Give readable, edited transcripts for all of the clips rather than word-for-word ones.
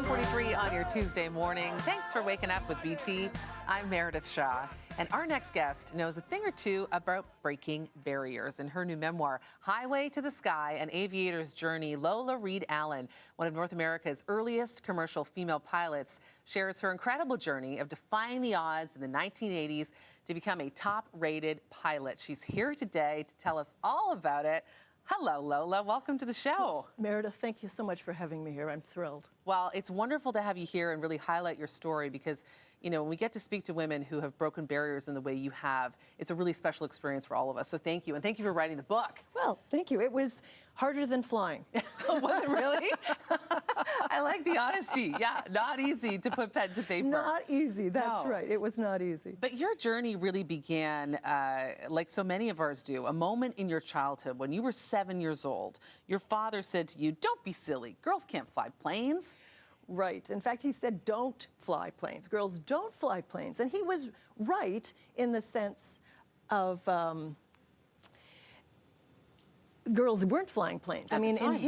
7:43 on your Tuesday morning. Thanks for waking up with BT. I'm Meredith Shaw, and our next guest knows a thing or two about breaking barriers. In her new memoir, Highway to the Sky, An Aviator's Journey, Lola Reid Allin, one of North America's earliest commercial female pilots, shares her incredible journey of defying the odds in the 1980s to become a top-rated pilot. She's here today to tell us all about it. Hello, Lola. Welcome to the show. Well, Meredith, thank you so much for having me here. I'm thrilled. Well, it's wonderful to have you here and really highlight your story because, you know, when we get to speak to women who have broken barriers in the way you have, it's a really special experience for all of us. So thank you. And thank you for writing the book. Well, thank you. It was harder than flying. Was it really? I like the honesty. Yeah, not easy to put pen to paper. Not easy. That's right. It was not easy. But your journey really began, like so many of ours do, a moment in your childhood when you were 7 years old. Your father said to you, "Don't be silly. Girls can't fly planes." Right. In fact, he said, don't fly planes. Girls don't fly planes. And he was right in the sense of girls weren't flying planes. At I mean, the time,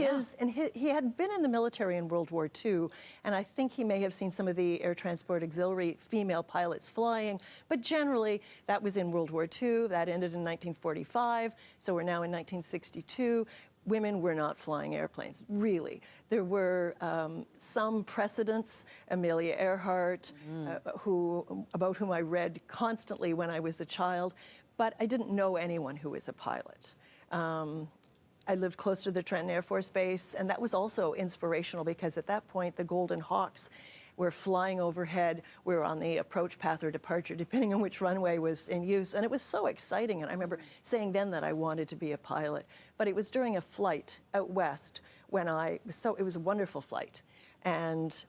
he had been in the military in World War II, and I think he may have seen some of the Air Transport Auxiliary female pilots flying, but generally that was in World War II. That ended in 1945, so we're now in 1962. Women were not flying airplanes, really. There were some precedents, Amelia Earhart, about whom I read constantly when I was a child, but I didn't know anyone who was a pilot. I lived close to the Trenton Air Force Base, and that was also inspirational because at that point, the Golden Hawks were flying overhead. We were on the approach path or departure, depending on which runway was in use. And it was so exciting. And I remember saying then that I wanted to be a pilot. But it was during a flight out west when it was a wonderful flight. And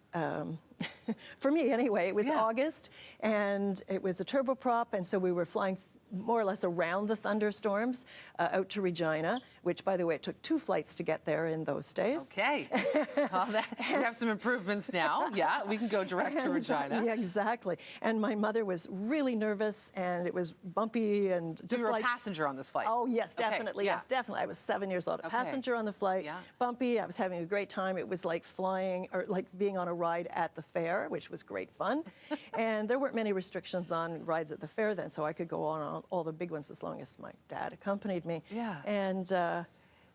for me, anyway, it was August, and it was a turboprop, and so we were flying more or less around the thunderstorms out to Regina, which, by the way, it took 2 flights to get there in those days. Okay. Well, we have some improvements now. Yeah, we can go direct to Regina. Yeah, exactly. And my mother was really nervous, and it was bumpy and So you were a passenger on this flight? Oh, yes, definitely. Okay, yes, definitely. I was 7 years old. A passenger on the flight, bumpy. I was having a great time. It was like flying, or like being on a ride at the fair, which was great fun. And there weren't many restrictions on rides at the fair then, so I could go on all the big ones as long as my dad accompanied me. Yeah. And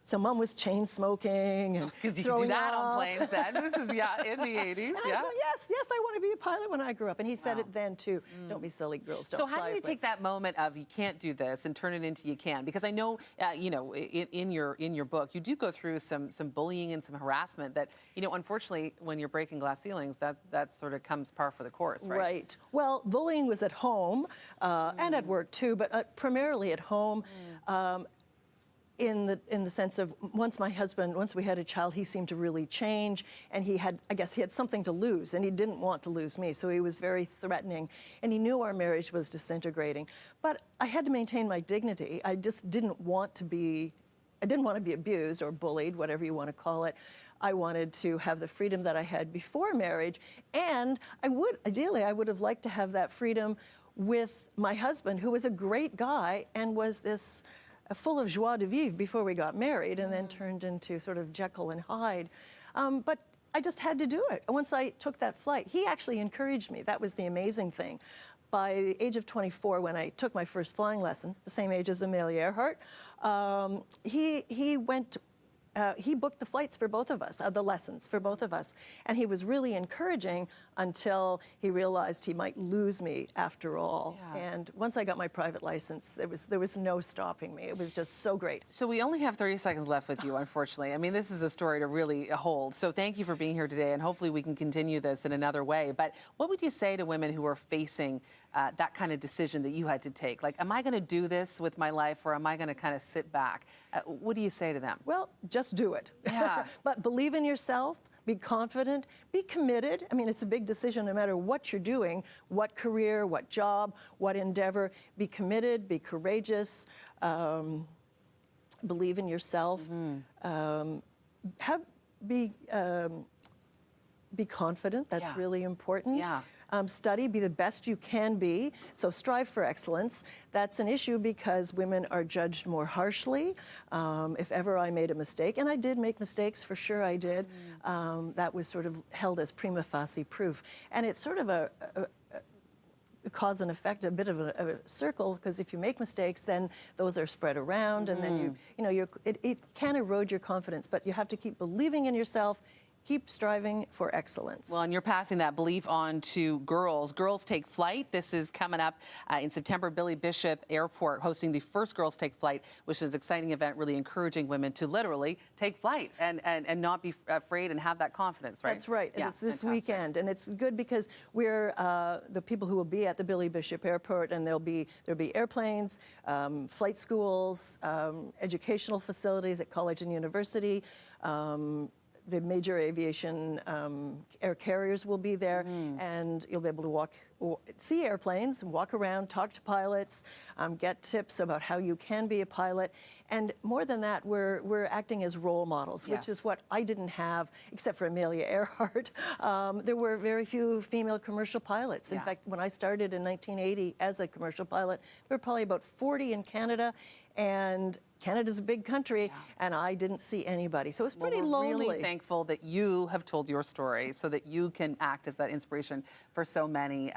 so Mom was chain smoking and because you could do that on planes then. This is in the 80s. And I said, yes, I want to be a pilot when I grew up. And he said it then too. Don't be silly, girls. Don't fly. So how do you take that moment of you can't do this and turn it into you can? Because I know, you know, in your book, you do go through some bullying and some harassment that, you know, unfortunately, when you're breaking glass ceilings, that sort of comes par for the course, right? Right. Well, bullying was at home and at work too, but primarily at home. In the sense of once we had a child, he seemed to really change, and I guess he had something to lose, and he didn't want to lose me, so he was very threatening, and he knew our marriage was disintegrating. But I had to maintain my dignity. I just didn't want to be abused or bullied, whatever you want to call it. I wanted to have the freedom that I had before marriage, and ideally, I would have liked to have that freedom with my husband, who was a great guy and was this full of joie de vivre before we got married, and then turned into sort of Jekyll and Hyde. But I just had to do it. Once I took that flight, he actually encouraged me. That was the amazing thing. By the age of 24, when I took my first flying lesson, the same age as Amelia Earhart, he booked the flights for both of us, the lessons for both of us. And he was really encouraging until he realized he might lose me after all. Yeah. And once I got my private license, there was no stopping me. It was just so great. So we only have 30 seconds left with you, unfortunately. I mean, this is a story to really hold. So thank you for being here today, and hopefully we can continue this in another way. But what would you say to women who are facing that kind of decision that you had to take? Like, am I going to do this with my life, or am I going to kind of sit back? What do you say to them? Well, just do it. Yeah. But believe in yourself. Be confident, be committed. I mean, it's a big decision no matter what you're doing, what career, what job, what endeavor. Be committed, be courageous, believe in yourself. Be confident. That's really important. Yeah. study, be the best you can be, so strive for excellence. That's an issue because women are judged more harshly. If ever I made a mistake, and I did make mistakes, for sure I did, that was sort of held as prima facie proof. And it's sort of a cause and effect, a bit of a circle, because if you make mistakes, then those are spread around, and then it can erode your confidence, but you have to keep believing in yourself, keep striving for excellence. Well, and you're passing that belief on to girls. Girls Take Flight. This is coming up in September. Billy Bishop Airport hosting the first Girls Take Flight, which is an exciting event, really encouraging women to literally take flight and not be afraid and have that confidence, right? That's right. Yeah, it's this fantastic. weekend, and it's good because we're the people who will be at the Billy Bishop Airport, and there'll be airplanes, flight schools, educational facilities at college and university. The major aviation air carriers will be there, and you'll be able to see airplanes, walk around, talk to pilots, get tips about how you can be a pilot. And more than that, we're acting as role models, which is what I didn't have, except for Amelia Earhart. There were very few female commercial pilots. In fact, when I started in 1980 as a commercial pilot, there were probably about 40 in Canada, and Canada's a big country, and I didn't see anybody. So it's pretty lonely. We're really thankful that you have told your story so that you can act as that inspiration for so many.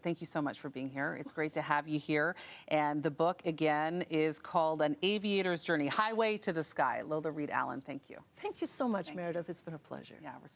Thank you so much for being here. It's great to have you here. And the book, again, is called An Aviator's Journey, Highway to the Sky. Lola Reid Allin, thank you. Thank you so much, Meredith. It's been a pleasure. Yeah, we're so